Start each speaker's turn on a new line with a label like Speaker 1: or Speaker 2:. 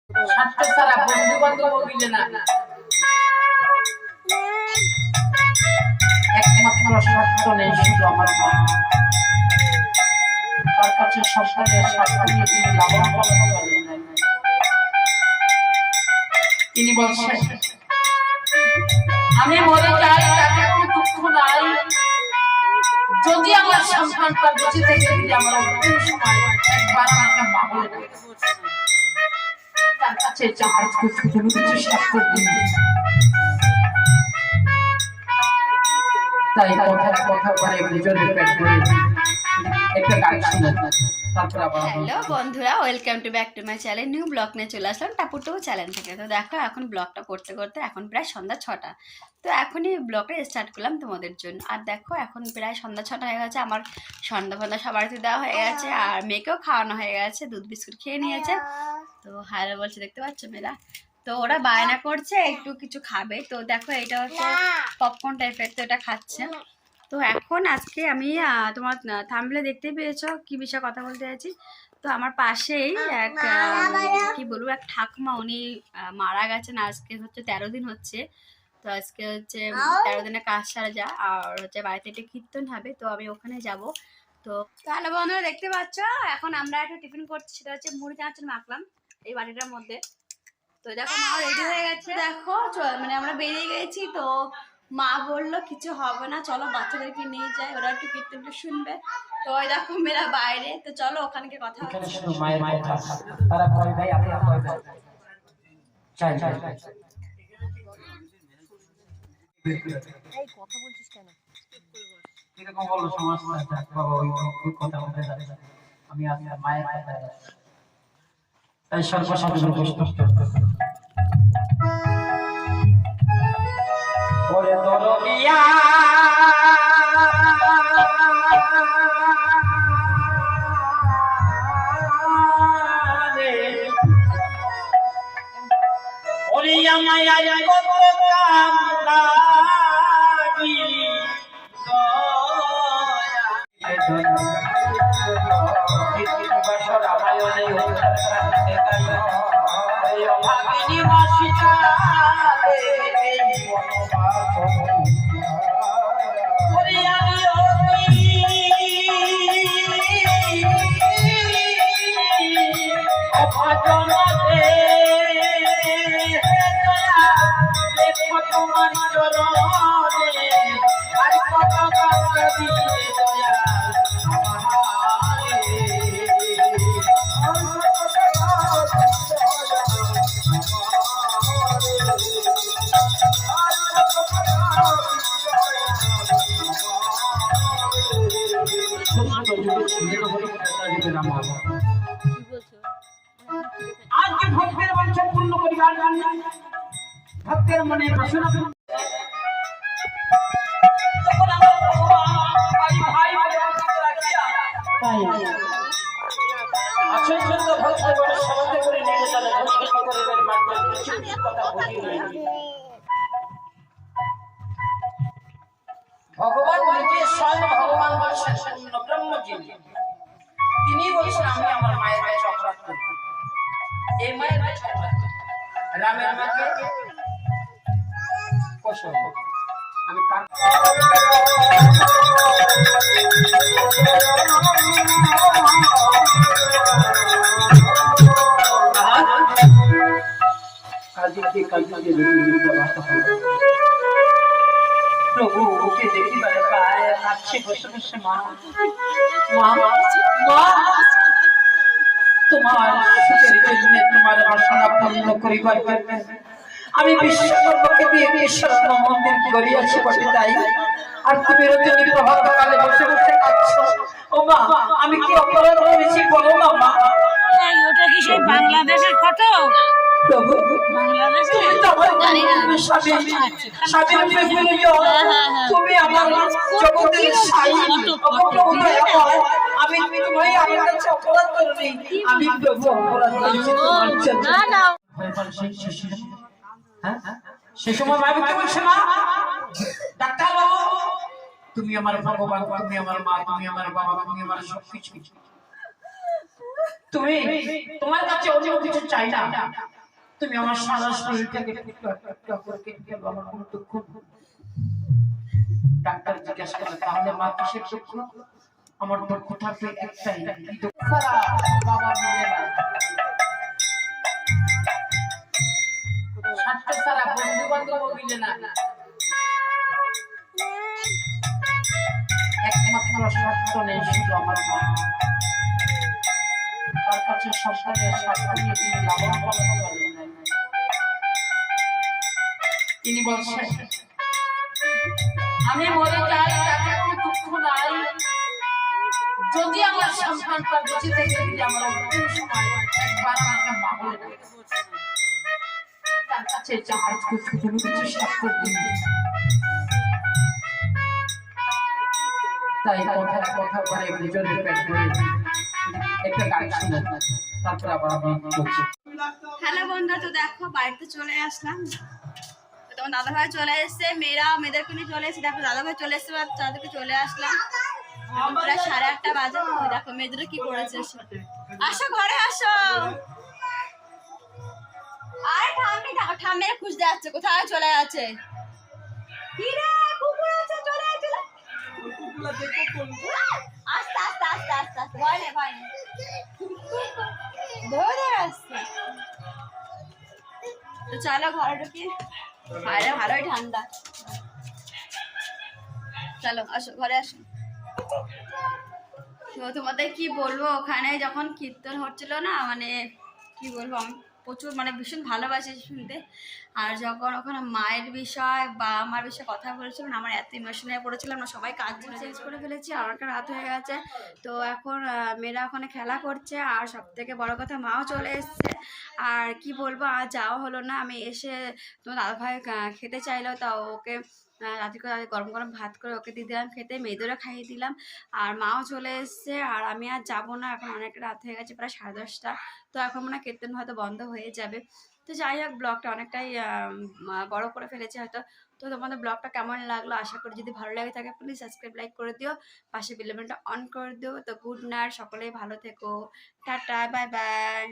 Speaker 1: স্বার্থ ছাড়া বন্ধু বান্ধব মিলে না, একমাত্র স্বার্থ নেই শুধু আমার মা। তার কাছে সন্তানের স্বার্থ নিয়ে তিনি লালন পালন করেন নাই। তিনি বলছেন আমি মরে যাই তাতে কোনো দুঃখ নাই, যদি আমার সন্তানটা বেঁচে থেকে যদি আমার অন্তিম সময় একবার আমাকে মা বলে ডাকে, তার কাছে যার কোনো কিছু স্বার্থ দিন। তাই কথা বলে দুজনে পেট ভরে একটা গান শুনেন।
Speaker 2: হ্যালো বন্ধুরা, welcome to back to my channel. New blog নিয়ে চলে আসলাম টাপুটু চ্যানেল থেকে। তো দেখো এখন ব্লগটা করতে করতে এখন প্রায় সন্ধ্যা 6টা। তো এখনই ব্লগটা স্টার্ট করলাম তোমাদের জন্য। আর দেখো এখন প্রায় সন্ধ্যা 6টা হয়ে গেছে। আমার সন্ধ্যা ফন্ধ্যা সবাইতে দেওয়া হয়ে গেছে, আর মেয়েকেও খাওয়ানো হয়ে গেছে, দুধ বিস্কুট খেয়ে নিয়েছে। তো হ্যালো বলছে, দেখতে পাচ্ছ মেয়েরা। তো ওরা বায়না করছে একটু কিছু খাবে। তো দেখো এটা হচ্ছে পপকর্ন টাইপের, তো এটা খাচ্ছে। তো এখন আজকে আমি তোমার থাম্বনেলে দেখতে পেয়েছো কি বিষয়ে কথা বলতে চাইছি। তো আমার পাশেই এক কি বলবো এক ঠাকুমা, উনি মারা গেছেন। আজকে হচ্ছে 13 দিন হচ্ছে। তো আজকে হচ্ছে 13 দিনের কাজ সারা যা, আর হচ্ছে বাড়িতে একটা কীর্তন হবে, তো আমি ওখানে যাব। তো তাহলে বন্ধুরা দেখতে পাচ্ছ এখন আমরা একটা টিফিন করছি, সেটা হচ্ছে মুড়ি চানাচুর মাখলাম এই বাটিটার মধ্যে। তো দেখো মা রেডি হয়ে গেছে, দেখো মানে আমরা বেরিয়ে গেছি। তো মা বললো কিছু হবে না, চলো বাচ্চাদেরকে নিয়ে যাই, ওরা একটু কীর্তনটা শুনবে। তো ওই দেখো মেয়েরা বাইরে, তো চলো ওখানকে কথা হচ্ছে।
Speaker 1: মায়ের কথা তারা কয় ভাই, আপনারা কয় ভাই? চাই
Speaker 3: এই কথা বলছিস কেন?
Speaker 1: এরকম বলো সমস্যা বাবা, ওই কথা বলতে যাচ্ছে। আমি আপনার মায়ের কথা তাই সর্বসাধারণ কষ্ট ওরে দরদিয়া ওরে আমায় কত কামড়াবি বছর আমায় ভাবিনি মাসিটা তোমার চরণে আর কত কাঁদি দয়া আজকে ভক্তের বাঞ্ছা পূর্ণ করিবার জন্য ভক্তের মনে বাসনা তখন আমার ভাই ভাই বলে রাখিয়া তাই আসল সত্য ভক্ত করে সমাজে করে নিয়ে চলে ভক্ত করিবার মাধ্যমে কিছু কথা বুঝি নাই। ভগবান নিজে স্বয়ং ভগবান বলছেন ব্রহ্মজীবী, তিনি বলছেন আমি আমার মায়ের কাছে অপরাধ করি। এই মায়ের কাছে রামের মাকে কষ্ট আমি প্রভু ওকে দেখিবার পায় কাছে বসে বসে মা মা মা তোমার সুখের জন্য তোমার বাসনা পূর্ণ করিবার জন্য আমি বিশ্বকর্মাকে দিয়ে কৃষ্ণ মন্দির গড়িয়াছি বটে, তাই আর তুমি রজনী প্রভাত কালে বসে বসে কাঁদছো। ও মা আমি কি অপরাধ করেছি বলো না মা?
Speaker 3: ওটা কি সেই বাংলাদেশের ফটো?
Speaker 1: প্রভু তুমি আমার জগতের সাই, আমি তোমায় আমার কাছে অপরাধ করিনি, আমি প্রভু অপরাধ করেছি তোমার জন্য। সে সময় মা কি বলছে, মা ডাক্তার বাবু তুমি আমার ভগবান, তুমি আমার মা, তুমি আমার বাবা, তুমি আমার সবকিছু, তুমি তোমার কাছে অন্য কিছু চাই না, তুমি আমার সারা শরীরটাকে টুকরা টুকরা করে কেটে ফেলো, আমার কোনো দুঃখ নেই। ডাক্তার জিজ্ঞাসা করে, তাহলে মা কিসের দুঃখ? আমার দুঃখ থাকবে একটাই, এই দুঃখ ছাড়া বাবা মিলে না, স্বার্থ ছাড়া বন্ধু বান্ধব মিলে না, একমাত্র স্বার্থ নেই শুধু আমার মা। তার কাছে সন্তানের স্বার্থ নিয়ে তিনি লালন পালন করেন নাই। তিনি বলছেন, আমি মরে যাই তাতে কোনো দুঃখ নাই, যদি আমার সন্তানটা বেঁচে থেকে যদি আমার অন্তিম সময় একবার আমাকে মা বলে ডাকে, তার কাছে জাহাজ করতে কোনো কিছু স্বার্থ দিন। তাই কথা বলে দুজনের পেট ভরে একটা গান শুনে তারপর আবার আমি বলছি।
Speaker 2: হ্যালো বন্ধুরা, তো দেখো বাড়িতে চলে আসলাম। তো তোমার দাদাভাই চলে এসছে, মেয়েদেরকে নিয়ে চলে এসেছে। দেখো দাদাভাই চলে এসছে, তাদেরকে চলে আসলাম। প্রায় 8:30 বাজে। ওই দেখো মেয়েদের কি করেছে। আসো ঘরে আসো। আর ঠাম্মি দেখো, ঠাম্মি খুঁজতে যাচ্ছে, কোথায় চলে আছে। কি রে, কুকুর আছে, চলে আয়, চলে আস্তে আস্তে আস্তে আস্তে আস্তে, ভয় নেই ভয় নেই, ধরে ধরে আসছে। তো চলো ঘরে ঢুকি, বাইরে ভালোই ঠান্ডা। চলো আসো ঘরে আসো। তো তোমাদের কি বলবো, ওখানে যখন কীর্তন হচ্ছিল না, মানে কি বলবো, আমি প্রচুর মানে ভীষণ ভালোবাসি শুনতে। আর যখন ওখানে মায়ের বিষয় বা আমার বিষয়ে কথা বলেছিল না, আমার এত ইমোশন হয়ে পড়েছিলাম না, সবাই কাজ চেঞ্জ করে ফেলেছি। আর একটা রাত হয়ে গেছে। তো এখন মেয়েরা ওখানে খেলা করছে। আর সব থেকে বড় কথা, মাও চলে এসছে। আর কি বলবো, আর যাওয়া হলো না। আমি এসে তোমার দাদাভাই খেতে চাইলো, তা ওকে রাত্রি করে গরম গরম ভাত করে ওকে দিয়ে দিলাম খেতে, মেয়েদেরও খাইয়ে দিলাম। আর মাও চলে এসছে। আর আমি আর যাবো না, এখন অনেকটা রাত হয়ে গেছে, প্রায় 10:30। তো এখন মনে হয় কীর্তন হয়তো বন্ধ হয়ে যাবে। তো যাই হোক, ব্লগটা অনেকটাই বড় করে ফেলেছে হয়তো। তো তোমাদের ব্লগটা কেমন লাগলো, আশা করি যদি ভালো লাগে থাকে প্লিজ সাবস্ক্রাইব লাইক করে দিও, পাশে বেল বাটনটা অন করে দিও। তো গুড নাইট, সকলেই ভালো থেকো, টাটা, বাই বাই।